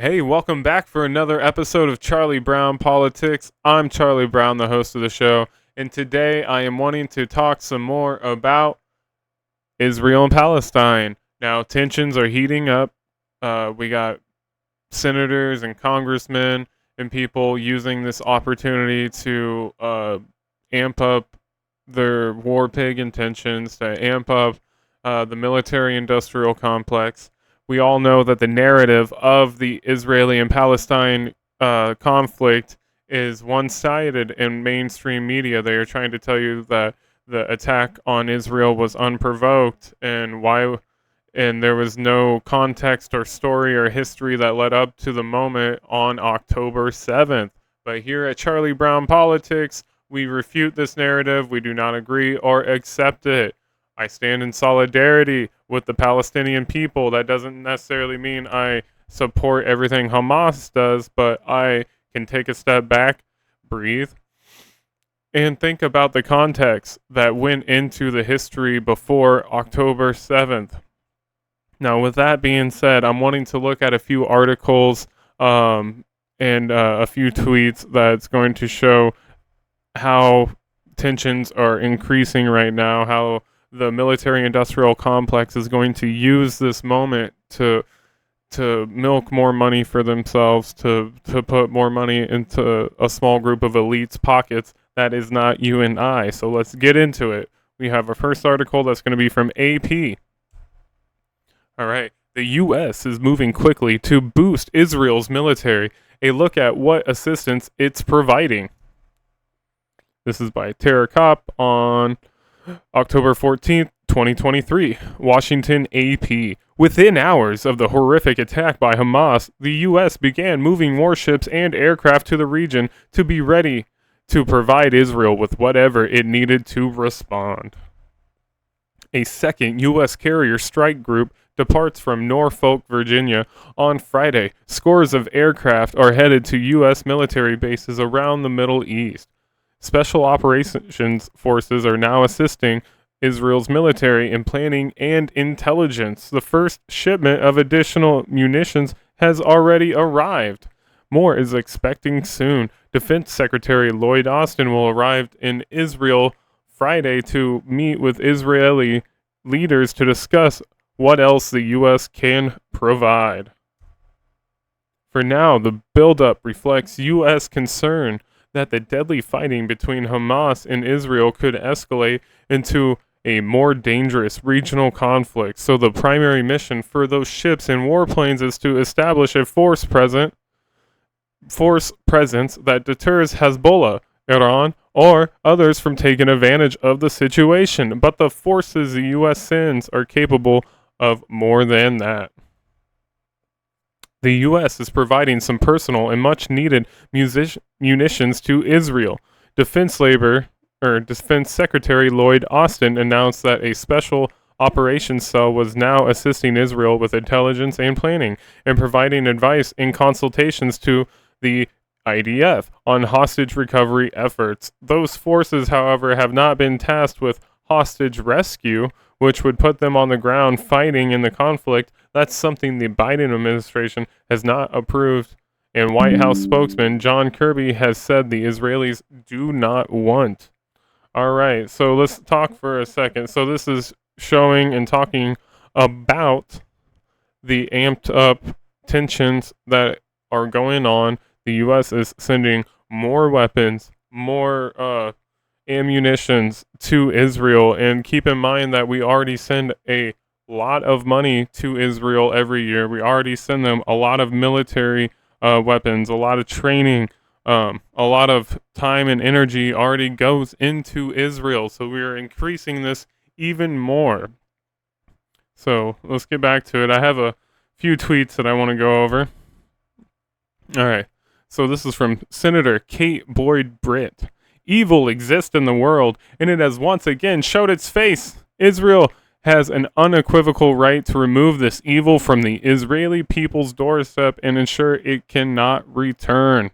Hey, welcome back for another episode of Charlie Brown Politics. I'm Charlie Brown, the host of the show, and today I am wanting to talk some more about Israel and Palestine. Now, tensions are heating up. We got senators and congressmen and people using this opportunity to amp up their war pig intentions, to amp up the military industrial complex. We all know that the narrative of the Israeli and Palestine conflict is one-sided in mainstream media. They are trying to tell you that the attack on Israel was unprovoked and there was no context or story or history that led up to the moment on October 7th. But here at Charlie Brown Politics, we refute this narrative. We do not agree or accept it. I stand in solidarity with the Palestinian people. That doesn't necessarily mean I support everything Hamas does, but I can take a step back, breathe, and think about the context that went into the history before October 7th. Now, with that being said, I'm wanting to look at a few articles and a few tweets that's going to show how tensions are increasing right now, how the military-industrial complex is going to use this moment to milk more money for themselves, to put more money into a small group of elites' pockets that is not you and I. So let's get into it. We have our first article that's going to be from AP. All right. The U.S. is moving quickly to boost Israel's military. A look at what assistance it's providing. This is by Tara Kopp on October 14th, 2023. Washington AP. Within hours of the horrific attack by Hamas, the U.S. began moving warships and aircraft to the region to be ready to provide Israel with whatever it needed to respond. A second U.S. carrier strike group departs from Norfolk, Virginia on Friday. Scores of aircraft are headed to U.S. military bases around the Middle East. Special operations forces are now assisting Israel's military in planning and intelligence. The first shipment of additional munitions has already arrived. More is expecting soon. Defense Secretary Lloyd Austin will arrive in Israel Friday to meet with Israeli leaders to discuss what else the U.S. can provide. For now, the buildup reflects U.S. concern that the deadly fighting between Hamas and Israel could escalate into a more dangerous regional conflict. So the primary mission for those ships and warplanes is to establish a force presence that deters Hezbollah, Iran, or others from taking advantage of the situation. But the forces the U.S. sends are capable of more than that. The U.S. is providing some personal and much-needed munitions to Israel. Defense Secretary Lloyd Austin announced that a special operations cell was now assisting Israel with intelligence and planning and providing advice and consultations to the IDF on hostage recovery efforts. Those forces, however, have not been tasked with hostage rescue, which would put them on the ground fighting in the conflict. That's something the Biden administration has not approved, and White House spokesman John Kirby has said the Israelis do not want. All right, so let's talk for a second. So this is showing and talking about the amped up tensions that are going on. The U.S. is sending more weapons, more ammunitions to Israel, and keep in mind that we already send a lot of money to Israel every year. We already send them a lot of military weapons, a lot of training, a lot of time and energy already goes into Israel. So we are increasing this even more. So let's get back to it. I have a few tweets that I want to go over. All right. So this is from Senator Kate Boyd Britt. Evil exists in the world, and it has once again showed its face. Israel has an unequivocal right to remove this evil from the Israeli people's doorstep and ensure it cannot return.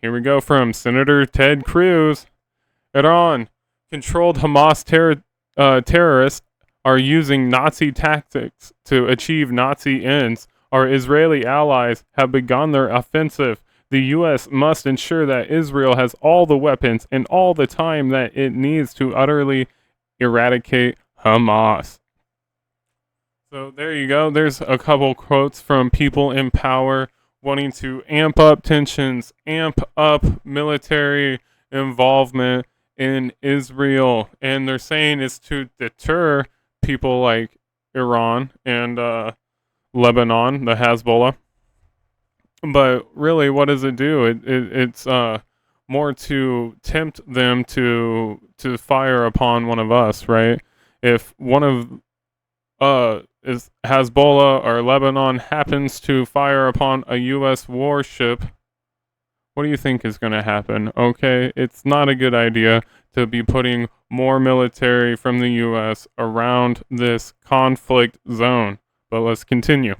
Here we go from Senator Ted Cruz. Iran-controlled Hamas terrorists are using Nazi tactics to achieve Nazi ends. our Israeli allies have begun their offensive. The U.S. must ensure that Israel has all the weapons and all the time that it needs to utterly eradicate Hamas. So there you go. There's a couple quotes from people in power wanting to amp up tensions, amp up military involvement in Israel. And they're saying it's to deter people like Iran and Lebanon, the Hezbollah. But really, what does it do? It's more to tempt them to fire upon one of us, right? If one of is Hezbollah or Lebanon happens to fire upon a U.S. warship, what do you think is going to happen? Okay, it's not a good idea to be putting more military from the U.S. around this conflict zone. But let's continue.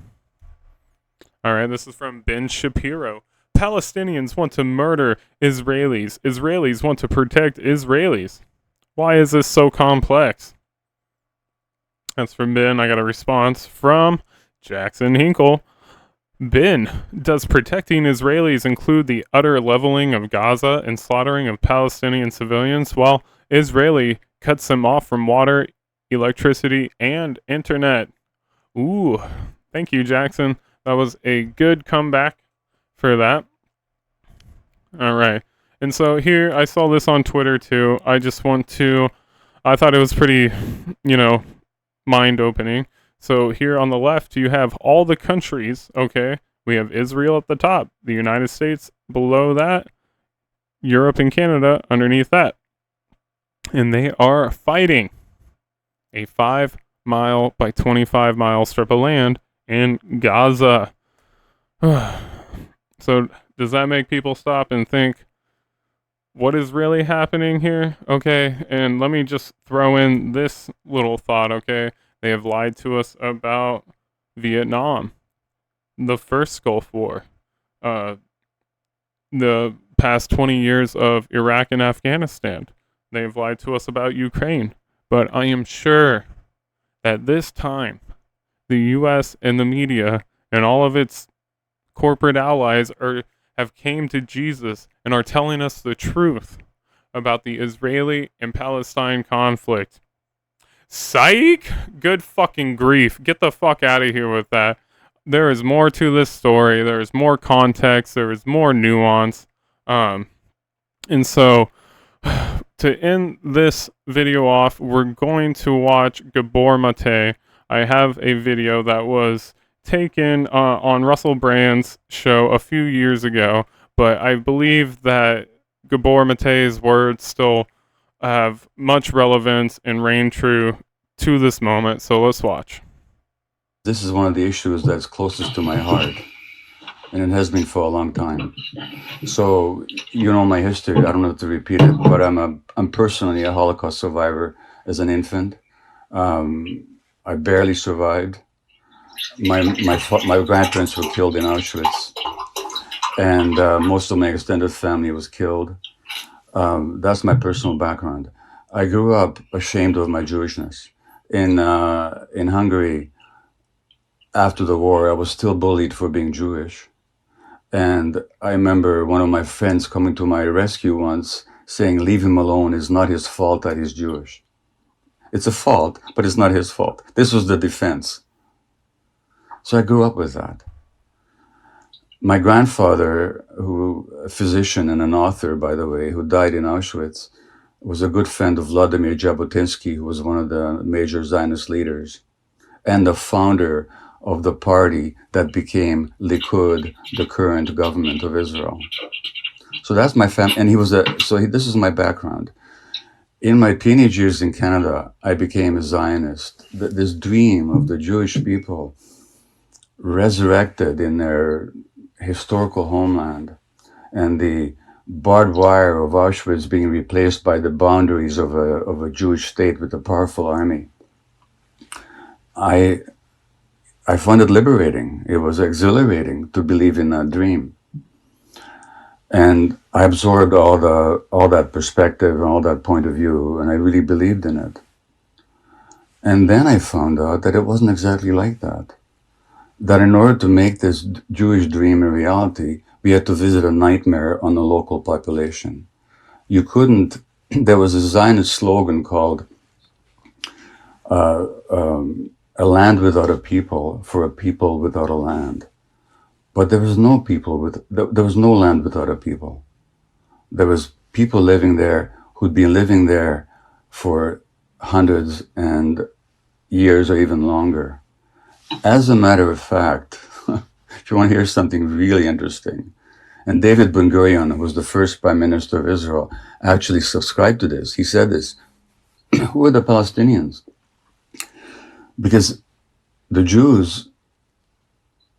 All right, this is from Ben Shapiro. Palestinians want to murder Israelis. Israelis want to protect Israelis. Why is this so complex? That's from Ben. I got a response from Jackson Hinkle. Ben, does protecting Israelis include the utter leveling of Gaza and slaughtering of Palestinian civilians while Israeli cuts them off from water, electricity, and internet? Ooh, thank you, Jackson. That was a good comeback for that. All right. And so here, I saw this on Twitter too. I thought it was pretty, mind-opening. So here on the left, you have all the countries, okay? We have Israel at the top, the United States below that, Europe and Canada underneath that. And they are fighting a 5-mile by 25-mile strip of land in Gaza. So does that make people stop and think, what is really happening here? Okay, and let me just throw in this little thought, okay? They have lied to us about Vietnam, the first Gulf War, the past 20 years of Iraq and Afghanistan. They have lied to us about Ukraine. But I am sure that this time, the U.S. and the media and all of its corporate allies have came to Jesus and are telling us the truth about the Israeli and Palestine conflict. Psych! Good fucking grief. Get the fuck out of here with that. There is more to this story. There is more context. There is more nuance. And so, to end this video off, we're going to watch Gabor Mate. I have a video that was taken on Russell Brand's show a few years ago, but I believe that Gabor Mate's words still have much relevance and reign true to this moment. So let's watch. This is one of the issues that's closest to my heart, and it has been for a long time. So, my history, I don't have to repeat it, but I'm personally a Holocaust survivor as an infant. I barely survived. My grandparents were killed in Auschwitz, and most of my extended family was killed. That's my personal background. I grew up ashamed of my Jewishness. In Hungary, after the war, I was still bullied for being Jewish. And I remember one of my friends coming to my rescue once saying, "Leave him alone. It's not his fault that he's Jewish." It's a fault, but it's not his fault. This was the defense. So I grew up with that. My grandfather, a physician and an author, by the way, who died in Auschwitz, was a good friend of Vladimir Jabotinsky, who was one of the major Zionist leaders and the founder of the party that became Likud, the current government of Israel. So that's my family, and this is my background. In my teenage years in Canada, I became a Zionist. This dream of the Jewish people resurrected in their historical homeland, and the barbed wire of Auschwitz being replaced by the boundaries of a Jewish state with a powerful army. I found it liberating. It was exhilarating to believe in that dream. And I absorbed all that perspective and all that point of view, and I really believed in it. And then I found out that it wasn't exactly like that. that in order to make this Jewish dream a reality, we had to visit a nightmare on the local population. You couldn't, there was a Zionist slogan called a land without a people for a people without a land. But there was no there was no land without a people. There was people living there who'd been living there for hundreds and years or even longer. As a matter of fact, if you want to hear something really interesting, and David Ben-Gurion, who was the first prime minister of Israel, actually subscribed to this. He said this, who are the Palestinians? Because the Jews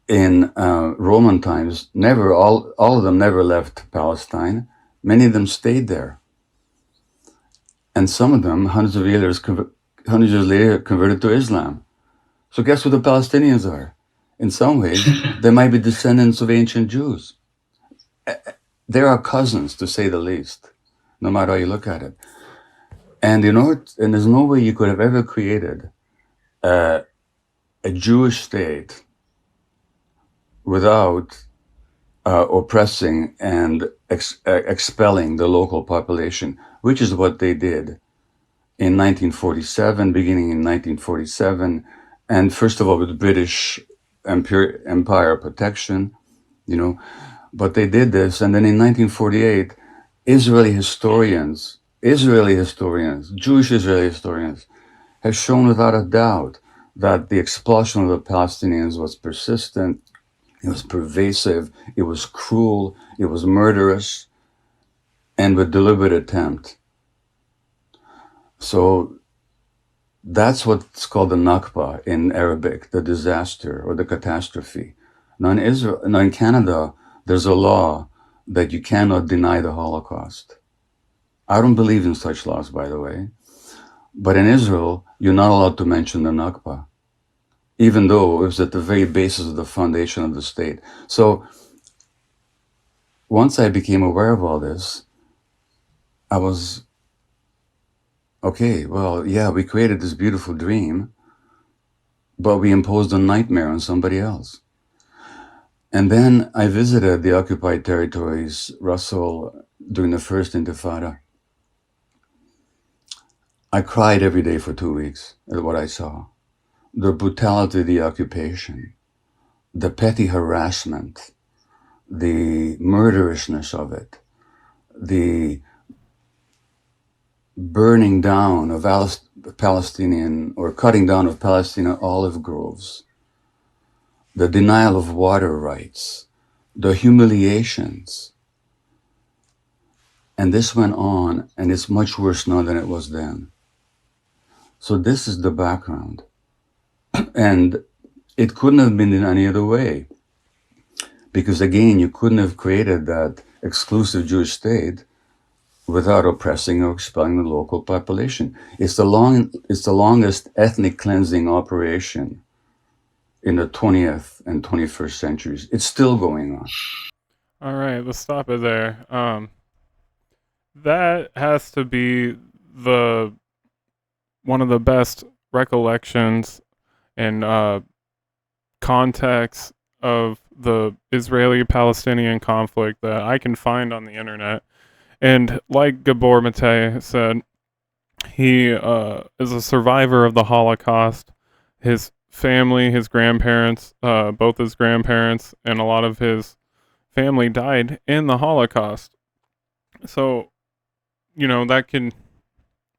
in Roman times all of them never left Palestine. Many of them stayed there. And some of them, hundreds of years later, converted to Islam. So guess who the Palestinians are? In some ways, they might be descendants of ancient Jews. They're our cousins, to say the least, no matter how you look at it. And and there's no way you could have ever created a Jewish state without oppressing and expelling the local population, which is what they did in 1947, beginning in 1947, and first of all with British Empire protection, but they did this, and then in 1948, Jewish Israeli historians, have shown without a doubt that the expulsion of the Palestinians was persistent, it was pervasive, it was cruel, it was murderous, and with deliberate attempt. So that's what's called the Nakba in Arabic, the disaster or the catastrophe. Now in Canada, there's a law that you cannot deny the Holocaust. I don't believe in such laws, by the way. But in Israel, you're not allowed to mention the Nakba, even though it was at the very basis of the foundation of the state. So once I became aware of all this, I was, okay, well, yeah, we created this beautiful dream, but we imposed a nightmare on somebody else. And then I visited the occupied territories, Russell, during the first Intifada. I cried every day for 2 weeks at what I saw. The brutality of the occupation, the petty harassment, the murderousness of it, the burning down of Palestinian or cutting down of Palestinian olive groves, the denial of water rights, the humiliations. And this went on, and it's much worse now than it was then. So this is the background. And it couldn't have been in any other way. Because again, you couldn't have created that exclusive Jewish state without oppressing or expelling the local population. It's the longest ethnic cleansing operation in the 20th and 21st centuries. It's still going on. All right, let's stop it there. That has to be the one of the best recollections and context of the Israeli-Palestinian conflict that I can find on the internet. And like Gabor Mate said, he is a survivor of the Holocaust. His family, his grandparents, both his grandparents, and a lot of his family died in the Holocaust. So, that can,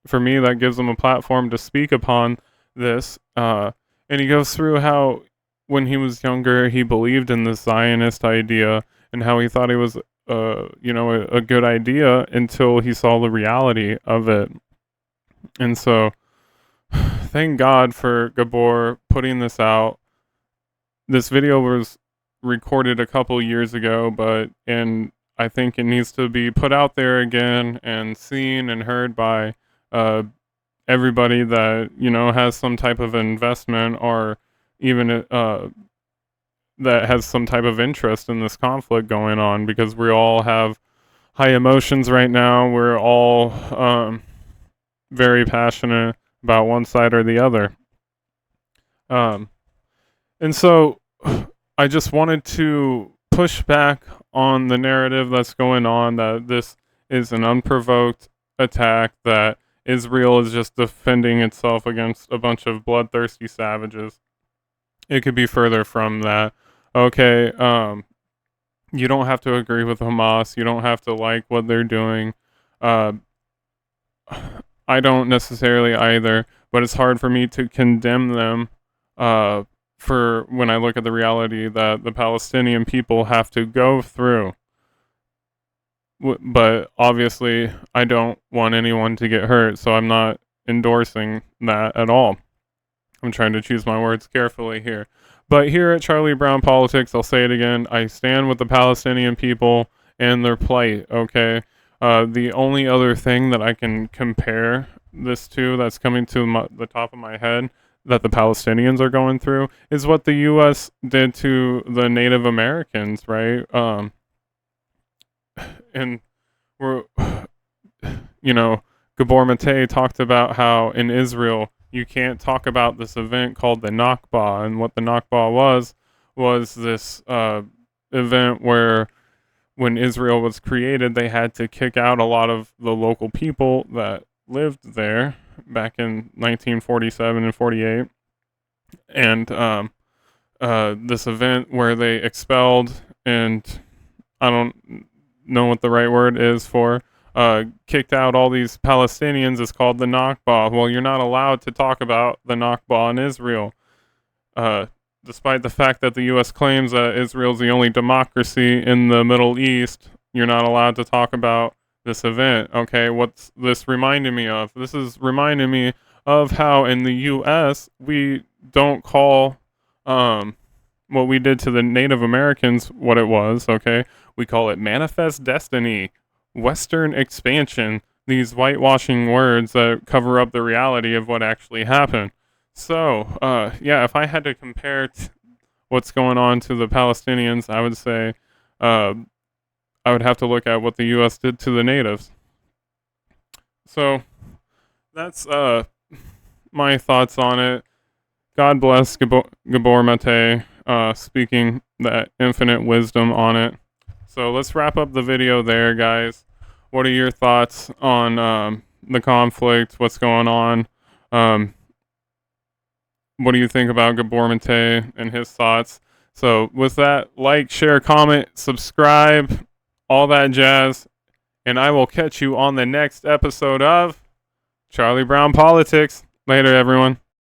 for me, that gives him a platform to speak upon this. And he goes through how, when he was younger, he believed in this Zionist idea and how he thought it was, a good idea until he saw the reality of it. And so, thank God for Gabor putting this out. This video was recorded a couple years ago, and I think it needs to be put out there again and seen and heard by everybody that has some type of investment or even that has some type of interest in this conflict going on, because we all have high emotions right now. We're all very passionate about one side or the other. And so I just wanted to push back on the narrative that's going on that this is an unprovoked attack, that Israel is just defending itself against a bunch of bloodthirsty savages. It could be further from that. Okay, you don't have to agree with Hamas. You don't have to like what they're doing. Uh, I don't necessarily either, but it's hard for me to condemn them for when I look at the reality that the Palestinian people have to go through. But obviously, I don't want anyone to get hurt, so I'm not endorsing that at all. I'm trying to choose my words carefully here. But here at Charlie Brown Politics, I'll say it again, I stand with the Palestinian people and their plight, okay? The only other thing that I can compare this to that's coming to the top of my head that the Palestinians are going through is what the U.S. did to the Native Americans, right? And we're, Gabor Mate talked about how in Israel you can't talk about this event called the Nakba, and what the Nakba was this event where when Israel was created, they had to kick out a lot of the local people that lived there back in 1947 and 48, and this event where they expelled, and I don't know what the right word is for, kicked out all these Palestinians is called the Nakba. Well, you're not allowed to talk about the Nakba in Israel. Despite the fact that the U.S. claims that Israel's the only democracy in the Middle East, you're not allowed to talk about this event. Okay, what's this reminding me of? This is reminding me of how in the U.S. we don't call what we did to the Native Americans what it was, okay? We call it manifest destiny, Western expansion, these whitewashing words that cover up the reality of what actually happened. So, if I had to compare what's going on to the Palestinians, I would say I would have to look at what the U.S. did to the natives. So, that's my thoughts on it. God bless Gabor Mate, speaking that infinite wisdom on it. So let's wrap up the video there, guys. What are your thoughts on the conflict? What's going on? What do you think about Gabor Mate and his thoughts? So with that, like, share, comment, subscribe, all that jazz. And I will catch you on the next episode of Charlie Brown Politics. Later, everyone.